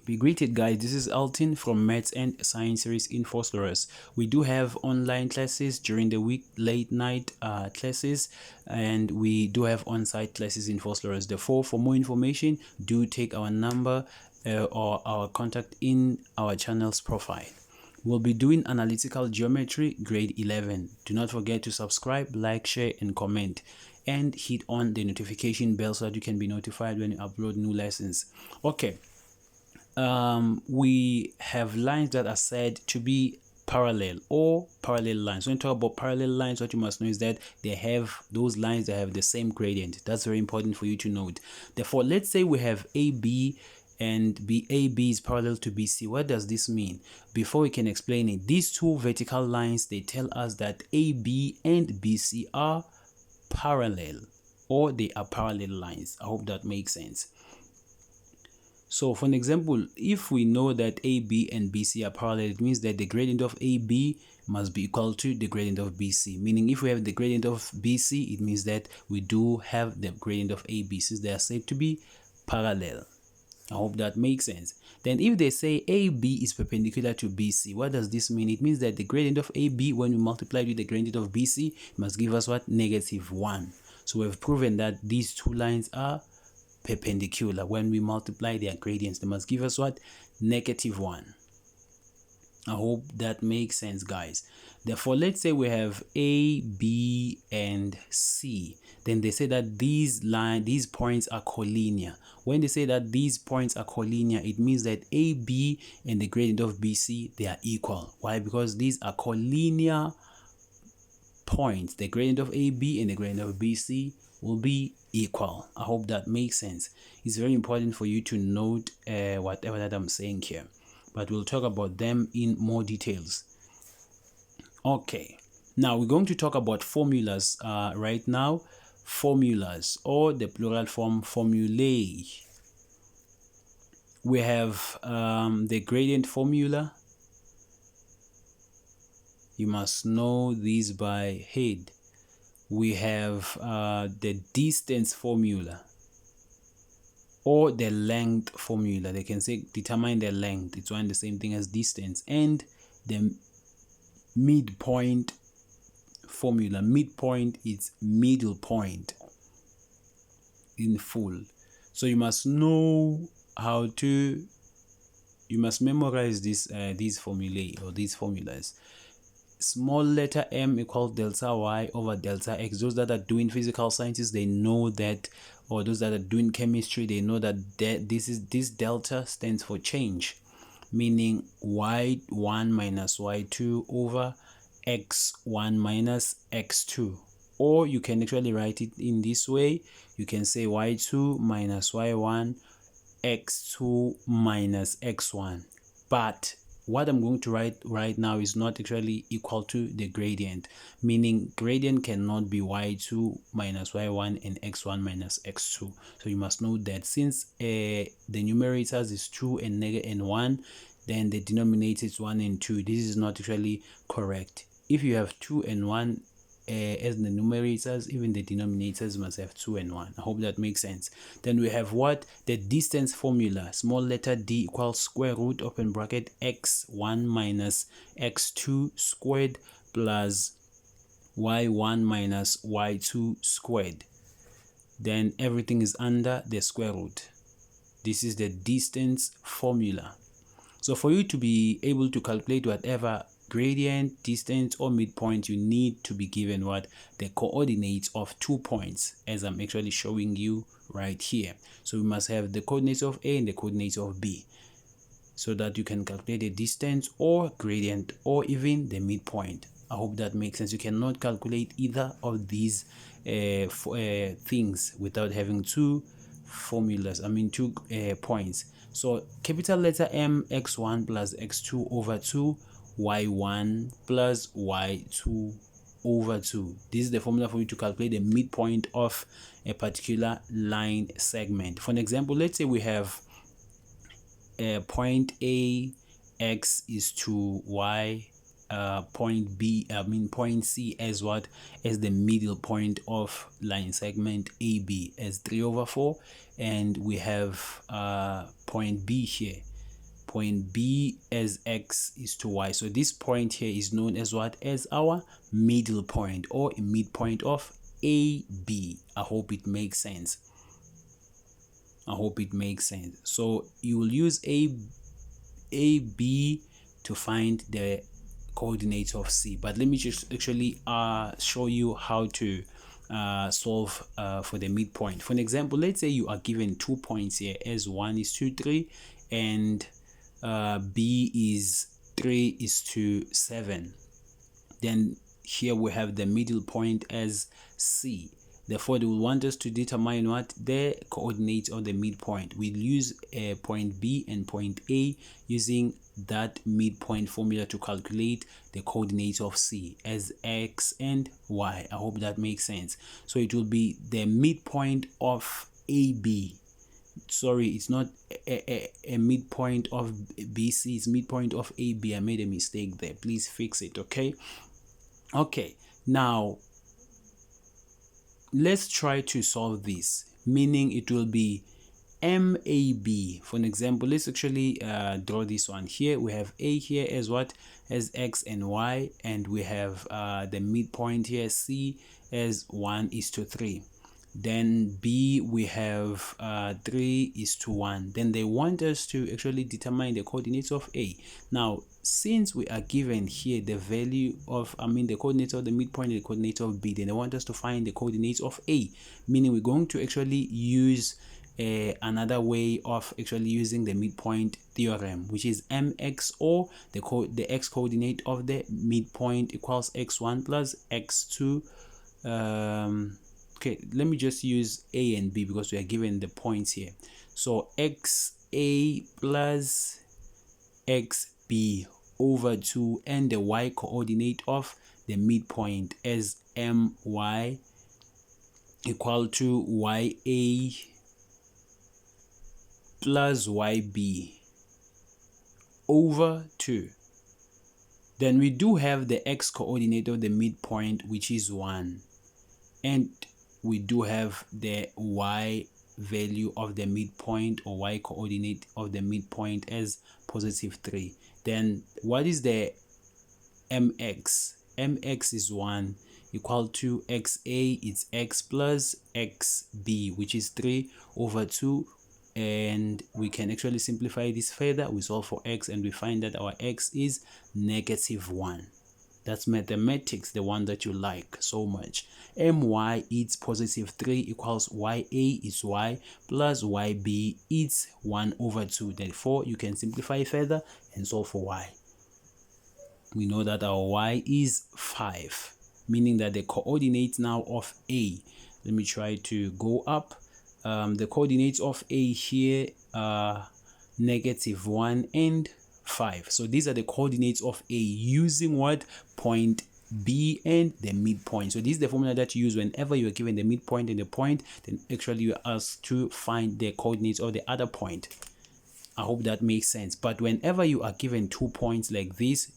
Be greeted, guys. This is Altin from Maths and Science Series in Phosphorus. We do have online classes during the week, late night classes, and we do have on-site classes in Phosphorus. Therefore, for more information, do take our number or our contact in our channel's profile. We'll be doing analytical geometry grade 11. Do not forget to subscribe, like, share, and comment, and hit on the notification bell so that you can be notified when you upload new lessons. Okay. We have lines that are said to be parallel or parallel lines. When you talk about parallel lines, what you must know is that those lines that have the same gradient. That's very important for you to note. Therefore, let's say we have AB and AB is parallel to BC. What does this mean? Before we can explain it, these two vertical lines, they tell us that AB and BC are parallel, or they are parallel lines. I hope that makes sense. So for an example, if we know that AB and BC are parallel, it means that the gradient of AB must be equal to the gradient of BC. Meaning if we have the gradient of BC, it means that we do have the gradient of AB, since they are said to be parallel. I hope that makes sense. Then if they say AB is perpendicular to BC, what does this mean? It means that the gradient of AB, when we multiply with the gradient of BC, must give us what? -1. So we've proven that these two lines are perpendicular. When we multiply their gradients, they must give us what? -1. I hope that makes sense, guys. Therefore, let's say we have A, B, and C. Then they say that these points are collinear. When they say that these points are collinear, it means that AB and the gradient of BC, they are equal. Why? Because these are collinear points. The gradient of AB and the gradient of BC will be equal. I hope that makes sense. It's very important for you to note whatever that I'm saying here, but we'll talk about them in more details. Okay, now we're going to talk about formulas right now. Formulas, or the plural form formulae. We have the gradient formula. You must know these by head. We have the distance formula, or the length formula. They can say determine the length. It's one and the same thing as distance. And the midpoint formula. Midpoint is middle point in full. So you must know how to, you must memorize these formulae, or these formulas. Small letter m equals delta y over delta x. Those that are doing physical sciences, they know that, or those that are doing chemistry, they know that this delta stands for change, meaning y1 minus y2 over x1 minus x2. Or you can actually write it in this way. You can say y2 minus y1, x2 minus x1. But what I'm going to write right now is not actually equal to the gradient, meaning gradient cannot be y2 minus y1 and x1 minus x2. So you must know that since the numerators is 2 and 1, then the denominator is 1 and 2. This is not actually correct. If you have 2 and 1 as the numerators, even the denominators must have 2 and 1. I hope that makes sense. Then we have what? The distance formula. Small letter d equals square root open bracket x1 minus x2 squared plus y1 minus y2 squared. Then everything is under the square root. This is the distance formula. So for you to be able to calculate whatever gradient, distance, or midpoint, you need to be given what? The coordinates of 2 points, as I'm actually showing you right here. So we must have the coordinates of A and the coordinates of B, so that you can calculate the distance or gradient or even the midpoint. I hope that makes sense. You cannot calculate either of these things without having two formulas, two points. So capital letter M, x1 plus x2 over 2, y1 plus y2 over 2. This is the formula for you to calculate the midpoint of a particular line segment. For an example, let's say we have point A, x is to y, point B, point C as what? As the middle point of line segment AB as 3 over 4, and we have point B here. point B as x is to y. So this point here is known as what? As our middle point, or a midpoint of AB. I hope it makes sense. I hope it makes sense. So you will use AB to find the coordinates of C. But let me just actually show you how to solve for the midpoint. For an example, let's say you are given 2 points here, as 1 is to 3 and B is 3 is to 7. Then here we have the middle point as C. Therefore, they will want us to determine what the coordinates of the midpoint. We'll use point B and point A using that midpoint formula to calculate the coordinates of C as x and y. I hope that makes sense. So it will be the midpoint of AB. Sorry, it's not a midpoint of BC, it's midpoint of AB. I made a mistake there. Please fix it, okay? Okay, now let's try to solve this, meaning it will be MAB. For an example, let's actually draw this one here. We have A here as what? As x and y, and we have the midpoint here, C, as 1 is to 3. Then B, we have 3 is to 1. Then they want us to actually determine the coordinates of A. Now, since we are given here the value of, the coordinates of the midpoint and the coordinates of B, then they want us to find the coordinates of A, meaning we're going to actually use another way of actually using the midpoint theorem, which is mx, or the x coordinate of the midpoint equals x1 plus x2. Okay, let me just use A and B because we are given the points here. So xa plus xb over 2, and the y coordinate of the midpoint as my equal to ya plus yb over 2. Then we do have the x coordinate of the midpoint, which is 1, and we do have the y value of the midpoint, or y coordinate of the midpoint, as positive 3. Then what is the mx? Mx is 1 equal to xa, it's x plus xb, which is 3 over 2. And we can actually simplify this further. We solve for x and we find that our x is -1. That's mathematics, the one that you like so much. My is positive 3 equals ya is y plus yb is 1 over 2. Therefore, you can simplify further and solve for y. We know that our y is 5, meaning that the coordinates now of A, let me try to go up. The coordinates of A here are -1 and 5. So these are the coordinates of A using what? Point B and the midpoint. So this is the formula that you use whenever you are given the midpoint and the point, then actually you are asked to find the coordinates of the other point. I hope that makes sense. But whenever you are given 2 points like this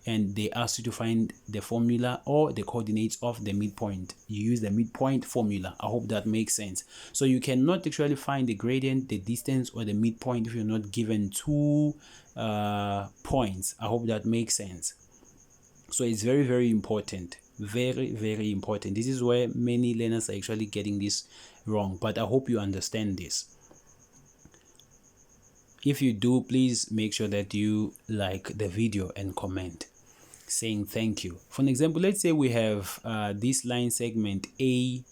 and they ask you to find the formula or the coordinates of the midpoint, you use the midpoint formula. I hope that makes sense. So you cannot actually find the gradient, the distance, or the midpoint if you're not given 2 points. I hope that makes sense. So it's very, very important. Very, very important. This is where many learners are actually getting this wrong, but I hope you understand this. If you do, please make sure that you like the video and comment saying thank you. For an example, let's say we have this line segment A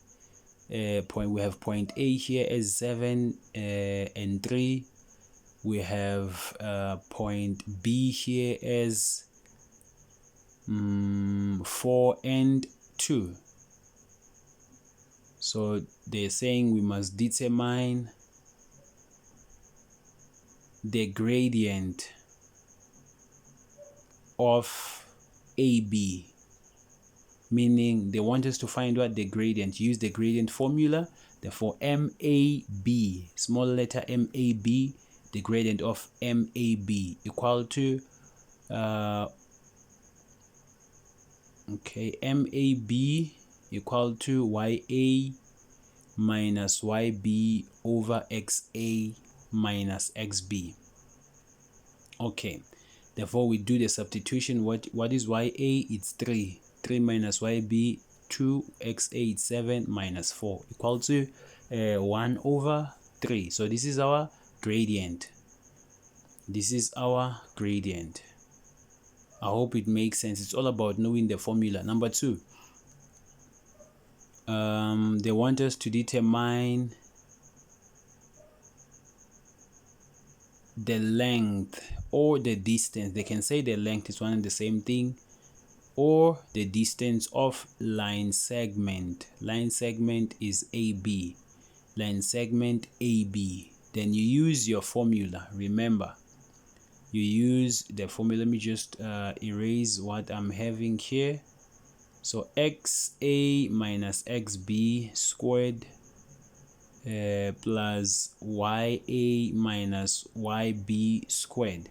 point. We have point A here as 7 and 3. We have point B here as 4 and 2. So they're saying we must determine the gradient of AB, meaning they want us to find what the gradient. Use the gradient formula. Therefore, MAB, small letter MAB, the gradient of MAB equal to MAB equal to YA minus YB over XA minus XB. Okay, therefore we do the substitution. What is ya? It's 3 minus yb 2, xa it's 7 minus 4 equal to 1 over 3. So this is our gradient. This is our gradient. I hope it makes sense. It's all about knowing the formula. Number 2, they want us to determine the length or the distance. They can say the length is one and the same thing, or the distance of line segment. Line segment is AB. Line segment AB. Then you use your formula. Remember, you use the formula. Let me just erase what I'm having here. So XA minus XB squared plus YA minus YB squared.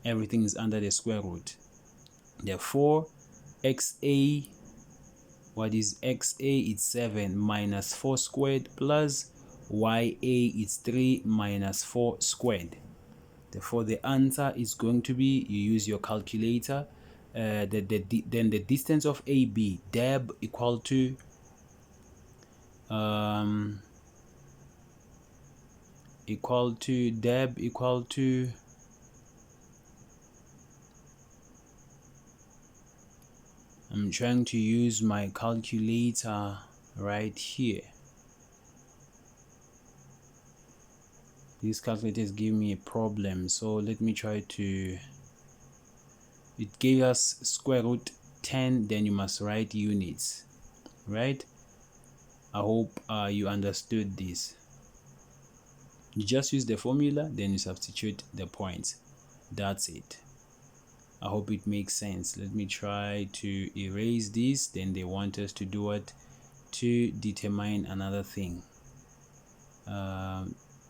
Everything is under the square root. Therefore, XA, what is XA? It's 7 minus 4 squared plus YA is 3 minus 4 squared. Therefore, the answer is going to be, you use your calculator, then the distance of AB, deb equal to deb equal to I'm trying to use my calculator right here. These calculators give me a problem, so let me try to. It gave us square root 10, then you must write units, right? I hope you understood this. You just use the formula, then you substitute the points. That's it. I hope it makes sense. Let me try to erase this. Then they want us to do it to determine another thing.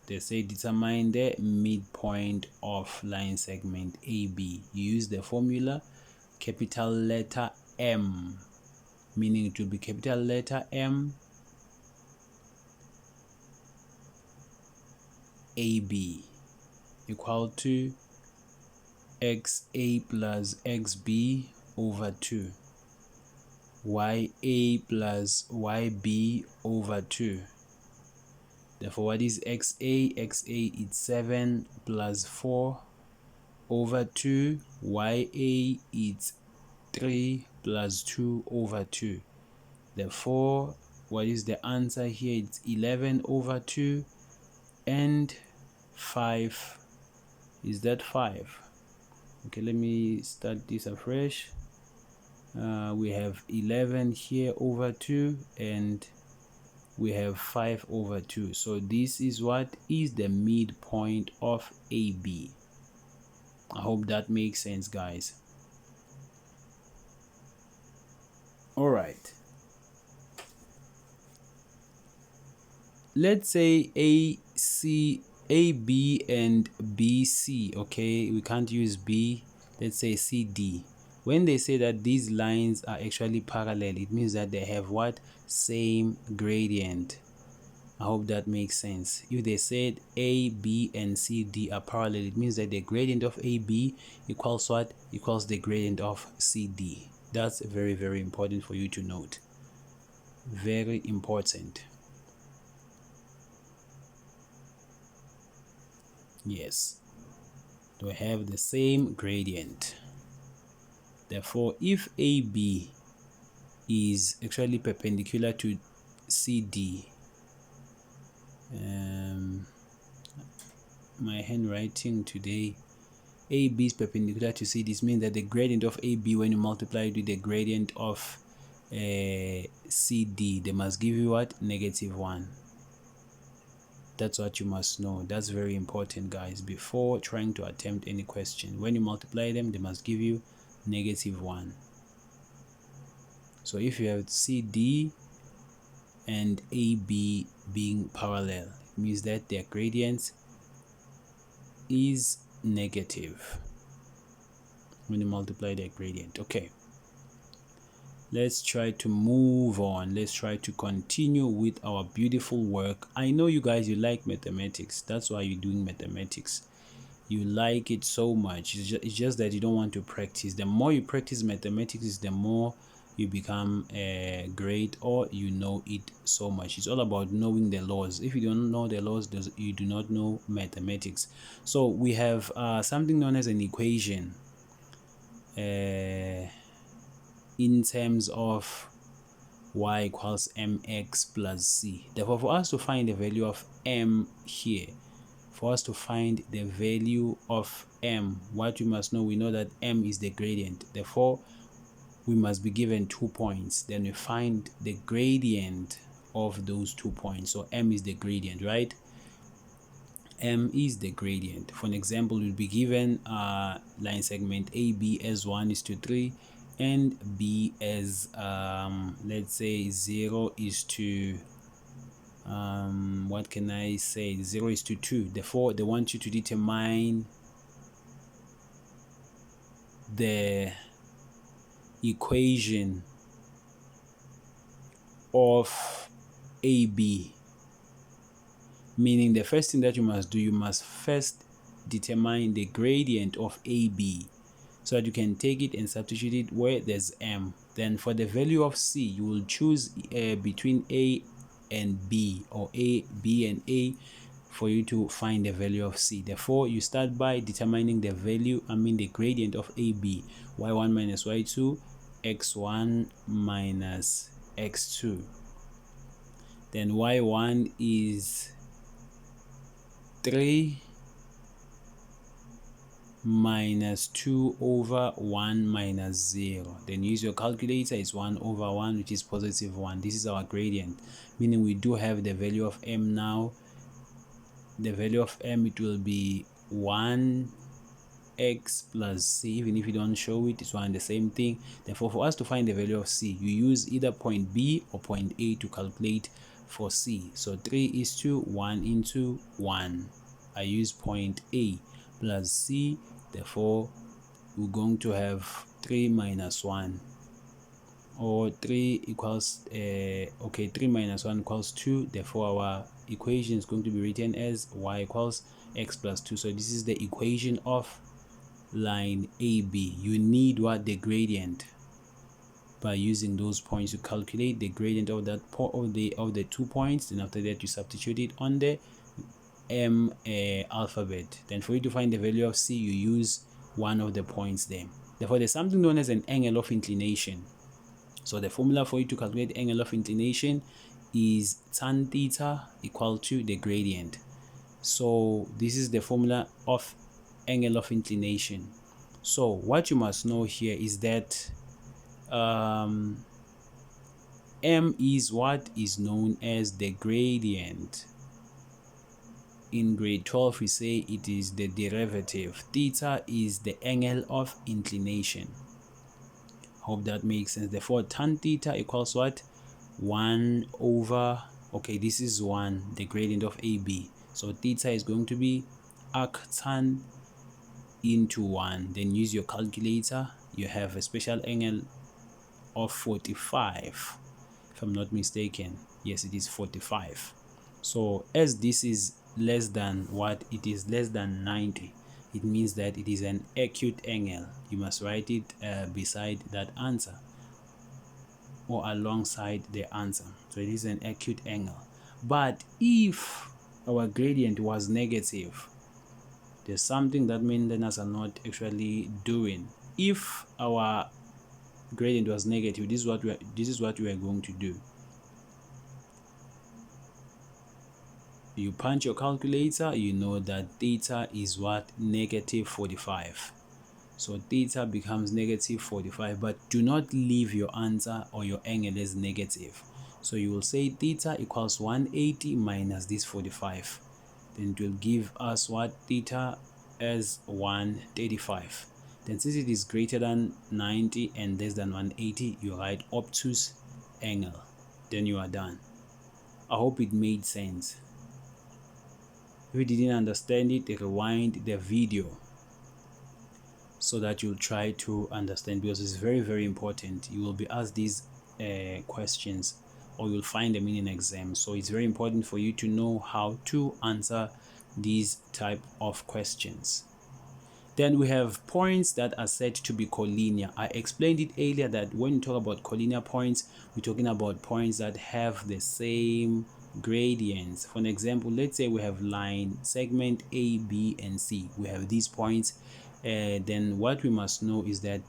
They say determine the midpoint of line segment AB. You use the formula capital letter M, meaning it will be capital letter M AB equal to XA plus XB over 2, YA plus YB over 2. Therefore, what is XA? XA is 7 plus 4 over 2. YA is 3 plus 2 over 2. Therefore, what is the answer here? It's 11 over 2 and 5. Is that 5? Okay, let me start this afresh. We have 11 here over 2 and we have 5 over 2. So this is what is the midpoint of AB. I hope that makes sense, guys. All right. Let's say AB and BC. Okay, we can't use B. Let's say CD. When they say that these lines are actually parallel, it means that they have what? Same gradient. I hope that makes sense. If they said A, B, and C, D are parallel, it means that the gradient of AB equals what? Equals the gradient of CD. That's very, very important for you to note. Very important. Yes, they have the same gradient. Therefore, if AB is actually perpendicular to CD, my handwriting today, AB is perpendicular to CD. This means that the gradient of AB, when you multiply it with the gradient of CD, they must give you what? -1. That's what you must know. That's very important, guys, before trying to attempt any question. When you multiply them, they must give you -1. So if you have CD and AB being parallel, it means that their gradient is negative when you multiply their gradient. Okay, let's try to move on. Let's try to continue with our beautiful work. I know you guys, you like mathematics. That's why you're doing mathematics. you like it so much. It's just that you don't want to practice. The more you practice mathematics, the more you become great, or you know it so much. It's all about knowing the laws. If you don't know the laws, you do not know mathematics. So we have something known as an equation in terms of y equals mx plus c. Therefore, for us to find the value of m here, for us to find the value of m, what we must know, we know that m is the gradient. Therefore, we must be given 2 points. Then we find the gradient of those 2 points. So m is the gradient, right? M is the gradient. For an example, we'll be given line segment AB as 1:3 and B as let's say 0:2. What can I say? 0:2. Therefore, they want you to determine the equation of AB, meaning the first thing that you must do, you must first determine the gradient of AB so that you can take it and substitute it where there's m. Then for the value of c, you will choose between a and b, or a, b and a, for you to find the value of c. Therefore, you start by determining the value, the gradient of AB, y1 minus y2, x1 minus x2. Then y1 is 3 minus 2 over 1 minus 0. Then use your calculator. It's 1 over 1, which is positive 1. This is our gradient, meaning we do have the value of m now. The value of m, it will be 1x plus c. Even if you don't show it, it's one and the same thing. Therefore, for us to find the value of c, you use either point b or point a to calculate for c. So 3:1 into 1. I use point a plus c. Therefore, we're going to have 3 minus 1, or 3 equals 3 minus 1 equals 2. Therefore, our equation is going to be written as y equals x plus 2. So this is the equation of line AB. You need what? The gradient. By using those points, you calculate the gradient of that of the 2 points. Then after that, you substitute it on the m alphabet. Then for you to find the value of c, you use one of the points there. Therefore, there's something known as an angle of inclination. So the formula for you to calculate the angle of inclination is tan theta equal to the gradient. So this is the formula of angle of inclination. So what you must know here is that m is what is known as the gradient. In grade 12, we say it is the derivative. Theta is the angle of inclination. Hope that makes sense. Therefore, tan theta equals what? 1 over, this is 1, the gradient of AB. So theta is going to be arctan into 1. Then use your calculator. You have a special angle of 45, if I'm not mistaken. Yes, it is 45. So as this is less than what? It is less than 90. It means that it is an acute angle. You must write it beside that answer, or alongside the answer. So it is an acute angle. But if our gradient was negative, there's something that maintainers are not actually doing. If our gradient was negative, this is what we are going to do. You punch your calculator, you know that theta is what? Negative 45. So theta becomes negative 45, but do not leave your answer or your angle as negative. So you will say theta equals 180 minus this 45. Then it will give us what? Theta as 135. Then since it is greater than 90 and less than 180, you write obtuse angle. Then you are done. I hope it made sense. If you didn't understand it, rewind the video so that you'll try to understand, because it's very, very important. You will be asked these questions, or you'll find them in an exam. So it's very important for you to know how to answer these type of questions. Then we have points that are said to be collinear. I explained it earlier that when we talk about collinear points, we're talking about points that have the same gradients. For an example, let's say we have line segment A, B, and C. We have these points. Then what we must know is that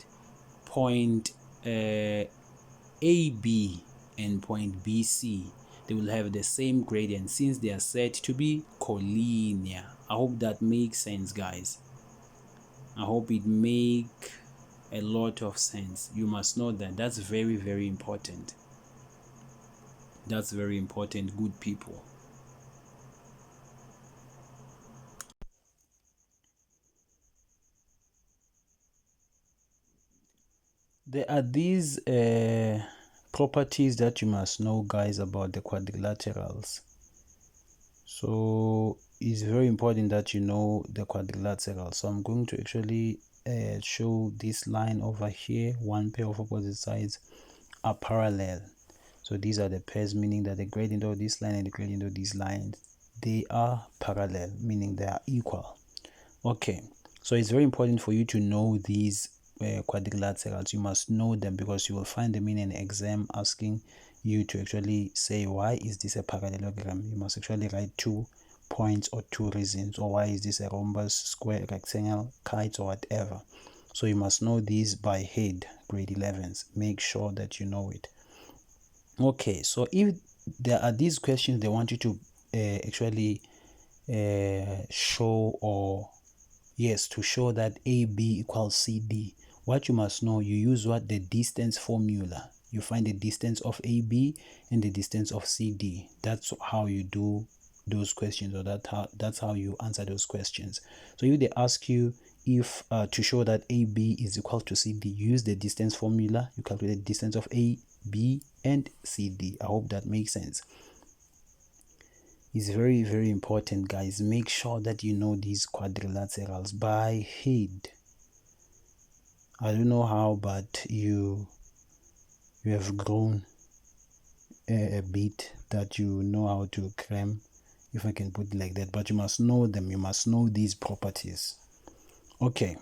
point AB and point BC, they will have the same gradient since they are said to be collinear. I hope that makes sense, guys. I hope it make a lot of sense. You must know that. That's very, very important. That's very important, good people. There are these properties that you must know, guys, about the quadrilaterals. So it's very important that you know the quadrilateral. So I'm going to actually show this line over here. One pair of opposite sides are parallel. So these are the pairs, meaning that the gradient of this line and the gradient of these lines, they are parallel, meaning they are equal. Okay, so it's very important for you to know these quadrilaterals. You must know them because you will find them in an exam asking you to actually say, why is this a parallelogram? You must actually write 2 points or 2 reasons, or why is this a rhombus, square, rectangle, kite, or whatever. So you must know these by head, grade 11s. Make sure that you know it. Okay, so if there are these questions they want you to actually show, or yes, to show that AB equals CD, what you must know, you use what? The distance formula. You find the distance of AB and the distance of CD. That's how you do those questions, or that's how you answer those questions. So if they ask you if to show that AB is equal to CD, use the distance formula. You calculate the distance of AB and CD. I hope that makes sense. It's very, very important, guys. Make sure that you know these quadrilaterals by head. I don't know how, but you have grown a bit that you know how to cram, if I can put it like that. But you must know them. You must know these properties. Okay,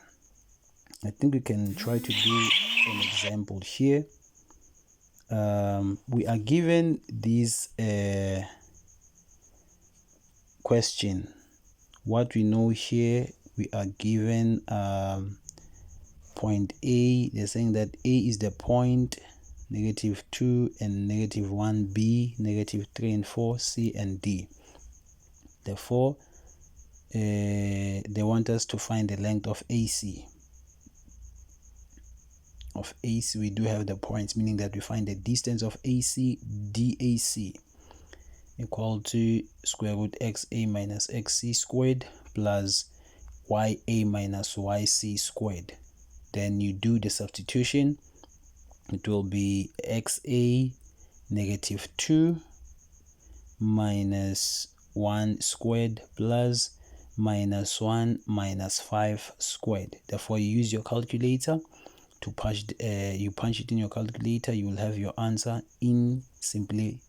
I think we can try to do an example here. We are given this question. What we know here, we are given point A. They're saying that A is the point, -2 and -1, B, -3 and 4, C and D. Therefore, they want us to find the length of AC. Of AC, we do have the points, meaning that we find the distance of AC, DAC, equal to square root XA minus XC squared plus YA minus YC squared. Then you do the substitution. It will be XA -2 minus 1 squared plus -1 minus 5 squared. Therefore, you use your calculator to punch it in your calculator. You will have your answer in simplified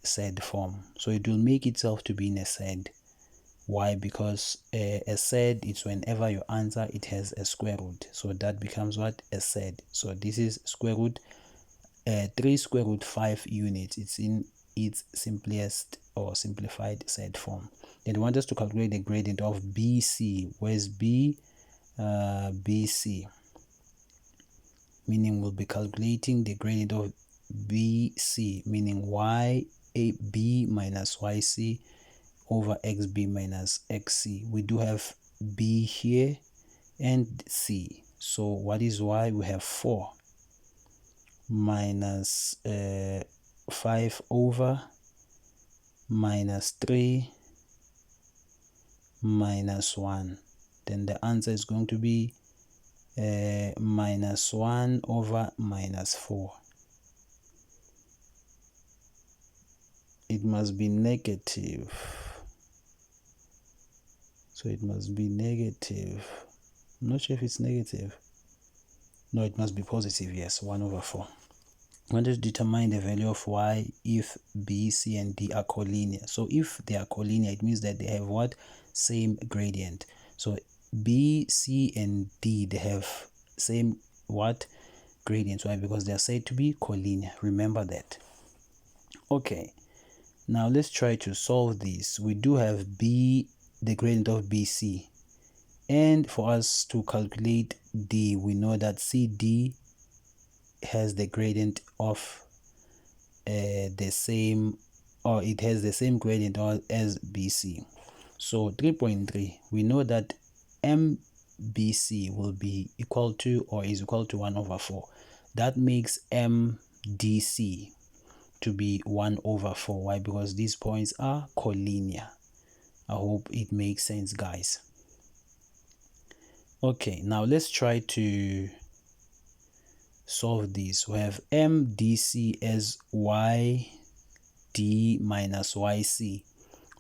SAID form. So it will make itself to be in a SAID. Why? Because a SAID, it's whenever your answer it has a square root, so that becomes what? A SAID. So this is square root 3 square root 5 units. It's in its simplest or simplified SAID form. Then they want us to calculate the gradient of BC. Where's B? BC, meaning we'll be calculating the gradient of BC, meaning YAB minus YC over XB minus XC. We do have B here and C. So what is Y? We have 4 minus 5 over minus 3 minus 1. Then the answer is going to be minus 1 over minus 4. It must be negative. So it must be negative. I'm not sure if it's negative. No, it must be positive. Yes, 1 over 4. I want to determine the value of Y if B, C, and D are collinear. So if they are collinear, it means that they have what? Same gradient. So B, C, and D, they have same what gradients. Why? Because they are said to be collinear. Remember that. Okay, now let's try to solve this. We do have B, the gradient of BC, and for us to calculate D, we know that CD has the gradient of the same, or it has the same gradient as BC. So 3.3, we know that MBC will be equal to or is equal to 1 over 4. That makes MDC to be 1 over 4. Why? Because these points are collinear. I hope it makes sense, guys. Okay, now let's try to solve this. We have MDC as YD minus YC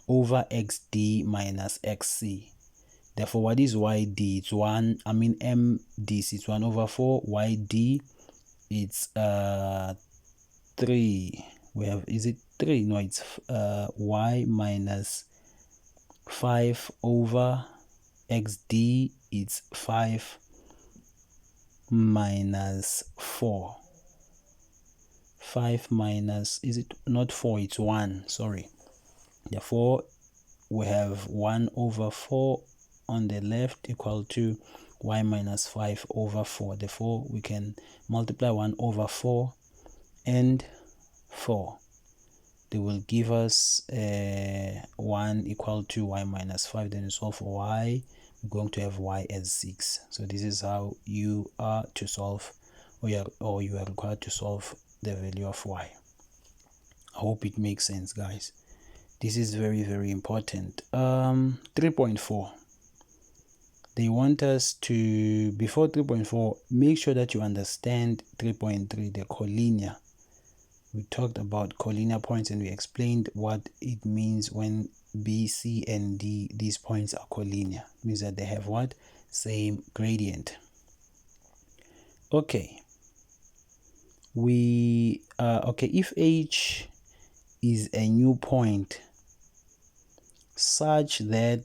over XD minus XC. Therefore, what is YD? It's 1, MDC, it's 1 over 4. YD, it's 3. We have, is it 3? No, it's Y minus 5 over XD, it's 5 minus 4. 5 minus, is it not 4? It's 1, sorry. Therefore, we have 1 over 4 on the left equal to y minus 5 over 4. Therefore, we can multiply 1 over 4 and 4. They will give us 1 equal to y minus 5. Then we solve for y. We're going to have y as 6. So this is how you are to solve, or you are required to solve the value of y. I hope it makes sense, guys. This is very, very important. 3.4. They want us to, before 3.4, make sure that you understand 3.3, the collinear. We talked about collinear points and we explained what it means when B, C, and D, these points are collinear. It means that they have what? Same gradient. Okay. If H is a new point such that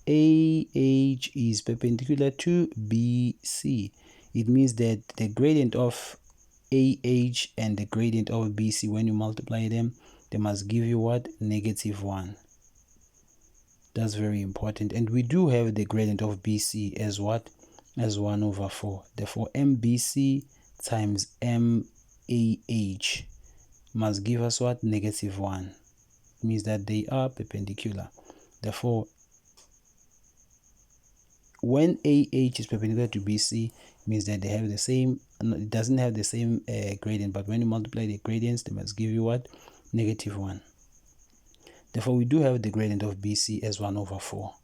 AH is perpendicular to BC, it means that the gradient of AH and the gradient of BC, when you multiply them, they must give you what? -1. That's very important. And we do have the gradient of BC as what? As 1 over 4. Therefore, MBC times MAH must give us what? -1. It means that they are perpendicular. Therefore, when AH is perpendicular to BC, it means that they have the same, it doesn't have the same gradient, but when you multiply the gradients, they must give you what? -1. Therefore, we do have the gradient of BC as 1 over 4.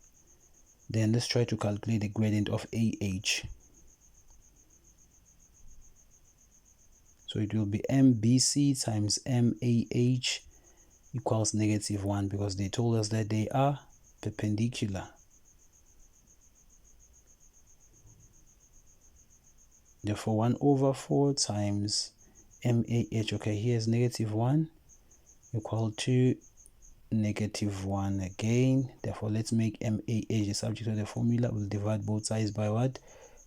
Then let's try to calculate the gradient of AH. So it will be MBC times MAH equals -1, because they told us that they are perpendicular. Therefore, 1 over 4 times MAH, okay, here's -1 equal to -1 again. Therefore, let's make MAH the subject of the formula. We'll divide both sides by what?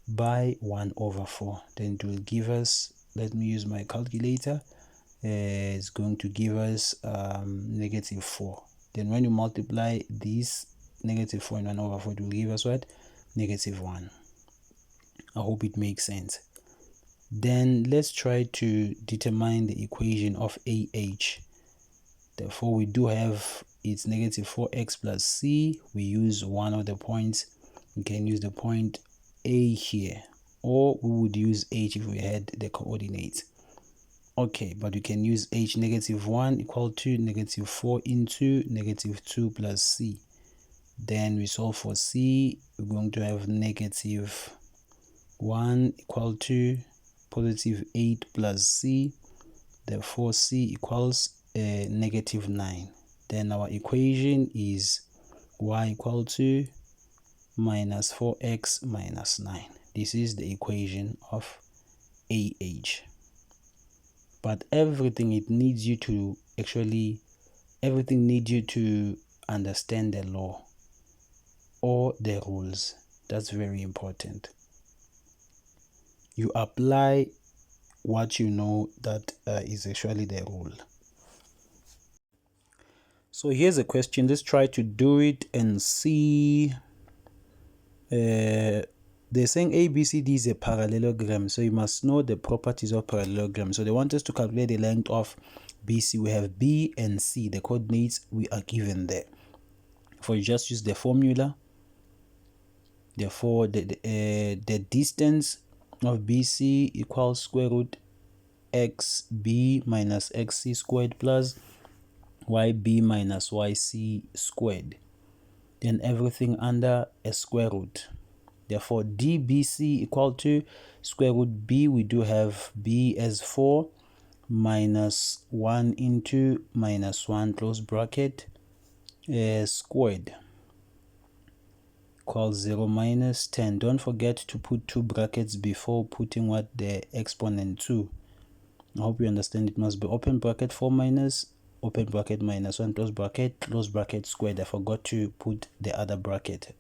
By 1 over 4. Then it will give us, let me use my calculator, it's going to give us -4. Then when you multiply these -4 and 1 over 4, it will give us what? -1. I hope it makes sense. Then let's try to determine the equation of AH. Therefore, we do have it's -4x plus c. We use one of the points. We can use the point A here, or we would use H if we had the coordinates. Okay, but we can use H. -1 equal to -4 into -2 plus c. Then we solve for c. We're going to have -1 equal to +8 plus c. Therefore, c equals -9. Then our equation is y equal to -4x minus 9. This is the equation of AH. But everything needs you to understand the law or the rules. That's very important. You apply what you know that is actually the rule. So here's a question. Let's try to do it and see. They're saying ABCD is a parallelogram, so you must know the properties of parallelogram. So they want us to calculate the length of BC. We have B and C. The coordinates we are given there. For you just use the formula. Therefore, the distance of BC equals square root xb minus xc squared plus yb minus yc squared. Then everything under a square root. Therefore, dbc equal to square root b. We do have b as 4 minus 1 into minus 1 close bracket squared equals 0 minus 10. Don't forget to put two brackets before putting what the exponent to. I hope you understand. It must be open bracket 4 minus open bracket minus 1 close bracket squared. I forgot to put the other bracket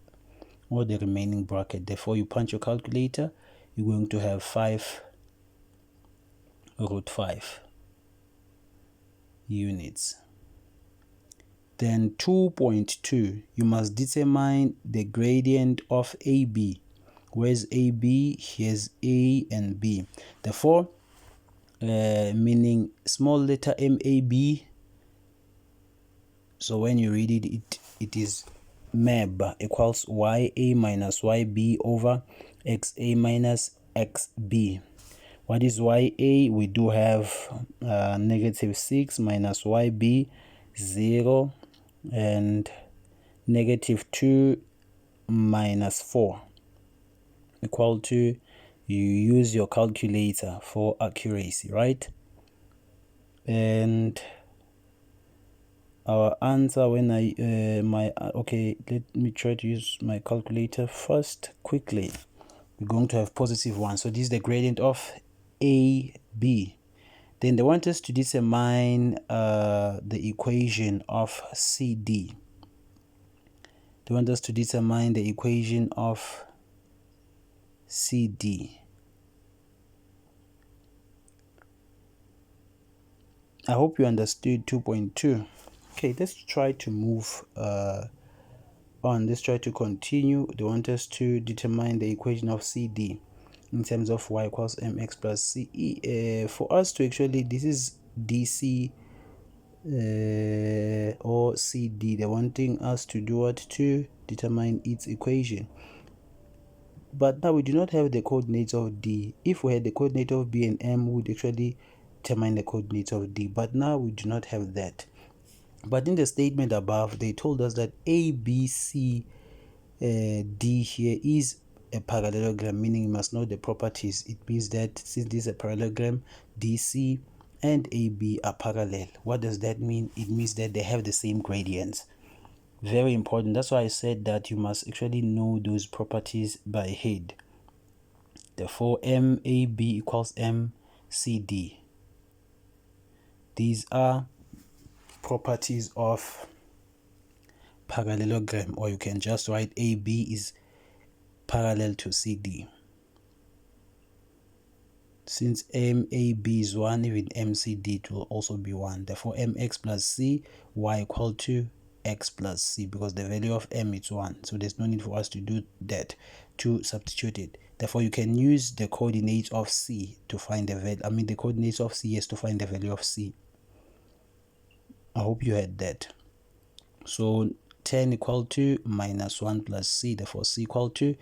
or the remaining bracket. Therefore, you punch your calculator. You're going to have 5 root 5 units. Then 2.2, you must determine the gradient of AB. Where's AB? Here's A and B. Therefore, meaning small letter MAB. So when you read it, it is MAB equals YA minus YB over XA minus XB. What is YA? We do have negative 6 minus YB 0 and negative 2 minus 4 equal to, you use your calculator for accuracy, right? And our answer, when I okay, let me try to use my calculator first quickly. We're going to have positive 1. So this is the gradient of AB. Then they want us to determine the equation of CD. They want us to determine the equation of CD. I hope you understood 2.2. Okay, let's try to move on. Let's try to continue. They want us to determine the equation of CD in terms of y equals mx plus ce. For us to actually, this is DC or CD. They're wanting us to do what? To determine its equation. But now we do not have the coordinates of D. If we had the coordinate of B and M, we would actually determine the coordinates of D. But now we do not have that. But in the statement above, they told us that A, B, C, D here is a parallelogram, meaning you must know the properties. It means that since this is a parallelogram, DC and AB are parallel. What does that mean? It means that they have the same gradients. Very important. That's why I said that you must actually know those properties by head. Therefore, MAB equals MCD. These are properties of parallelogram, or you can just write AB is parallel to CD. Since MAB is 1, even MCD it will also be 1. Therefore, MX plus C, Y equal to X plus C, because the value of M is 1. So there's no need for us to do that, to substitute it. Therefore, you can use the coordinates of C to find the value. The coordinates of C is to find the value of C. I hope you had that. So 10 equal to minus 1 plus C. Therefore, C equal to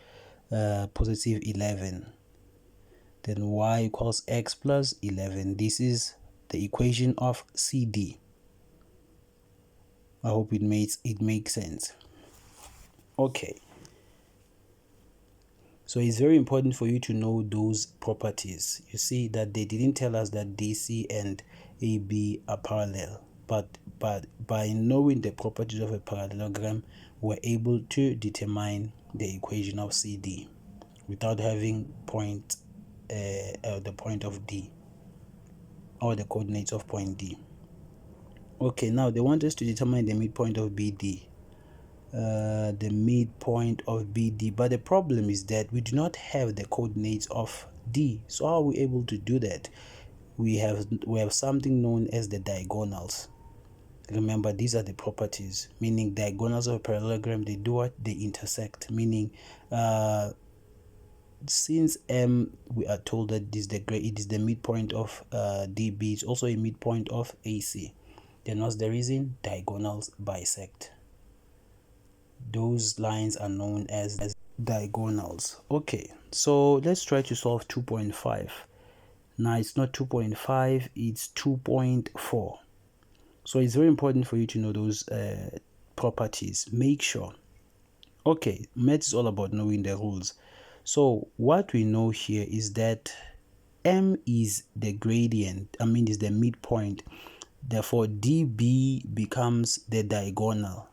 positive 11. Then y equals x plus 11. This is the equation of CD. I hope it makes sense. Okay. So it's very important for you to know those properties. You see that they didn't tell us that DC and AB are parallel, but by knowing the properties of a parallelogram, we're able to determine the equation of CD without having the point of D or the coordinates of point D. Okay, now they want us to determine the midpoint of BD. the midpoint of BD, but the problem is that we do not have the coordinates of D. So how are we able to do that? We have something known as the diagonals. Remember, these are the properties, meaning diagonals of a parallelogram, they do what? They intersect, meaning since M, we are told that it is the midpoint of DB, it's also a midpoint of AC. Then what's the reason? Diagonals bisect. Those lines are known as diagonals. Okay, so let's try to solve 2.5. Now it's not 2.5, it's 2.4. So it's very important for you to know those properties. Make sure. Okay, math is all about knowing the rules. So what we know here is that M is the gradient, is the midpoint. Therefore, DB becomes the diagonal.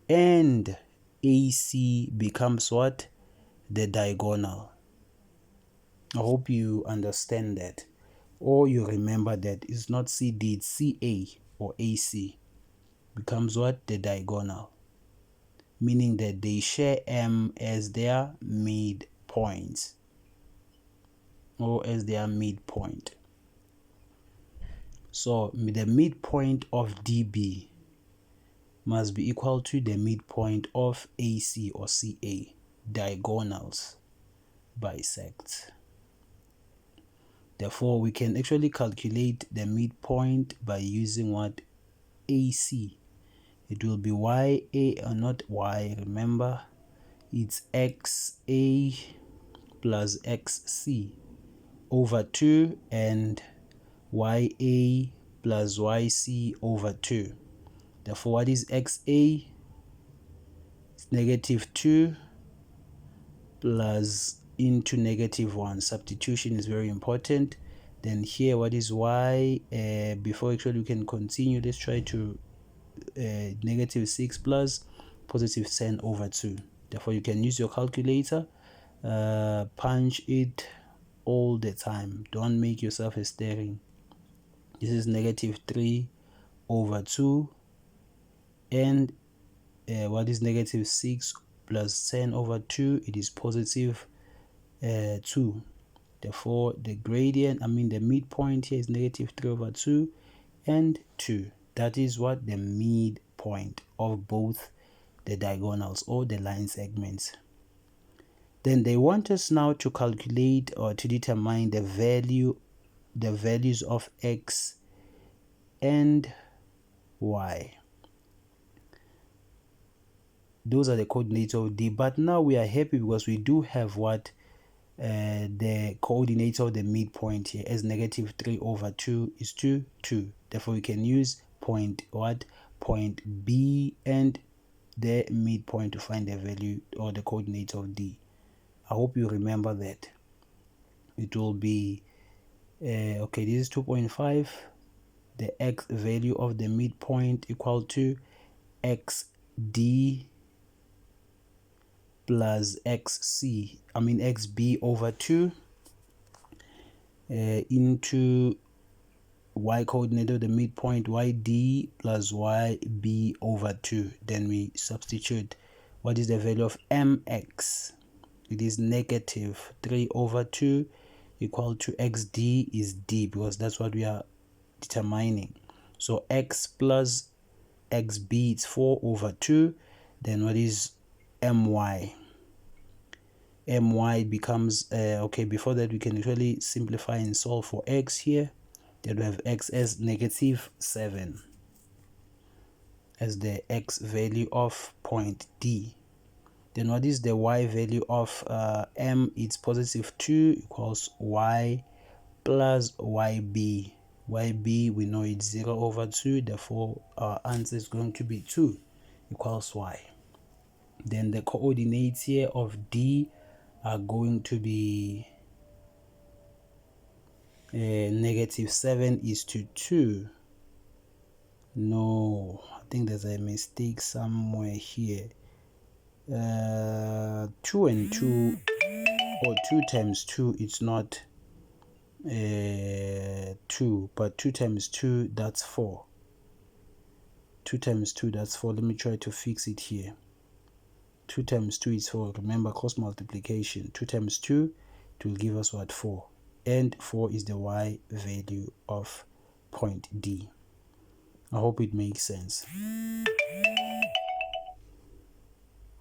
And AC becomes what? The diagonal. I hope you understand that. Or you remember that it's not CD, it's CA or AC. Becomes what? The diagonal. Meaning that they share M as their midpoints. Or as their midpoint. So the midpoint of DB must be equal to the midpoint of AC or CA. Diagonals bisect. Therefore, we can actually calculate the midpoint by using what? AC. It will be YA, or not Y, remember, it's XA plus XC over 2 and YA plus YC over 2. Therefore, what is XA? It's negative 2 plus into negative 1. Substitution is very important. Then here, what is Y? Before actually we can continue, let's try to negative 6 plus positive 10 over 2. Therefore, you can use your calculator. Punch it all the time. Don't make yourself a staring. This is negative 3 over 2. And what is negative 6 plus 10 over 2? It is positive 2. Therefore, the gradient, the midpoint here is negative 3 over 2 and 2. That is what? The midpoint of both the diagonals or the line segments. Then they want us now to calculate or to determine the values of X and Y. Those are the coordinates of D. But now we are happy because we do have what? The coordinates of the midpoint here as negative 3 over 2 is 2. Therefore, we can use point B and the midpoint to find the value or the coordinates of D. I hope you remember that. It will be, okay, this is 2.5. The X value of the midpoint equal to XD plus XB over 2 into Y coordinate of the midpoint YD plus YB over 2. Then we substitute. What is the value of MX? It is negative 3 over 2 equal to XD is D, because that's what we are determining. So X plus XB is 4 over 2. Then what is MY? MY becomes, okay, before that we can actually simplify and solve for X here. Then we have X as negative 7 as the X value of point D. Then what is the Y value of M? It's positive 2 equals Y plus YB. YB, we know it's 0 over 2. Therefore, our answer is going to be 2 equals Y. Then the coordinates here of D are going to be negative 7 is to 2. No, I think there's a mistake somewhere here. 2 and 2, or 2 times 2, it's not 2, but 2 times 2, that's 4. 2 times 2, that's 4. Let me try to fix it here. 2 times 2 is 4. Remember, cross multiplication. 2 times 2, it will give us what? 4. And 4 is the y value of point D. I hope it makes sense.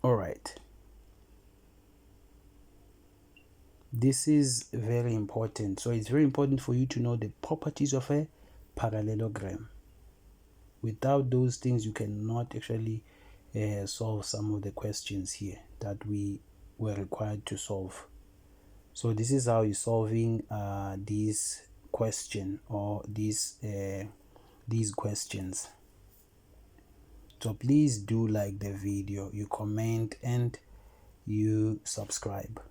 Alright. This is very important. So it's very important for you to know the properties of a parallelogram. Without those things, you cannot actually solve some of the questions here that we were required to solve. So this is how you're solving this question or these questions. So please do like the video, you comment, and you subscribe.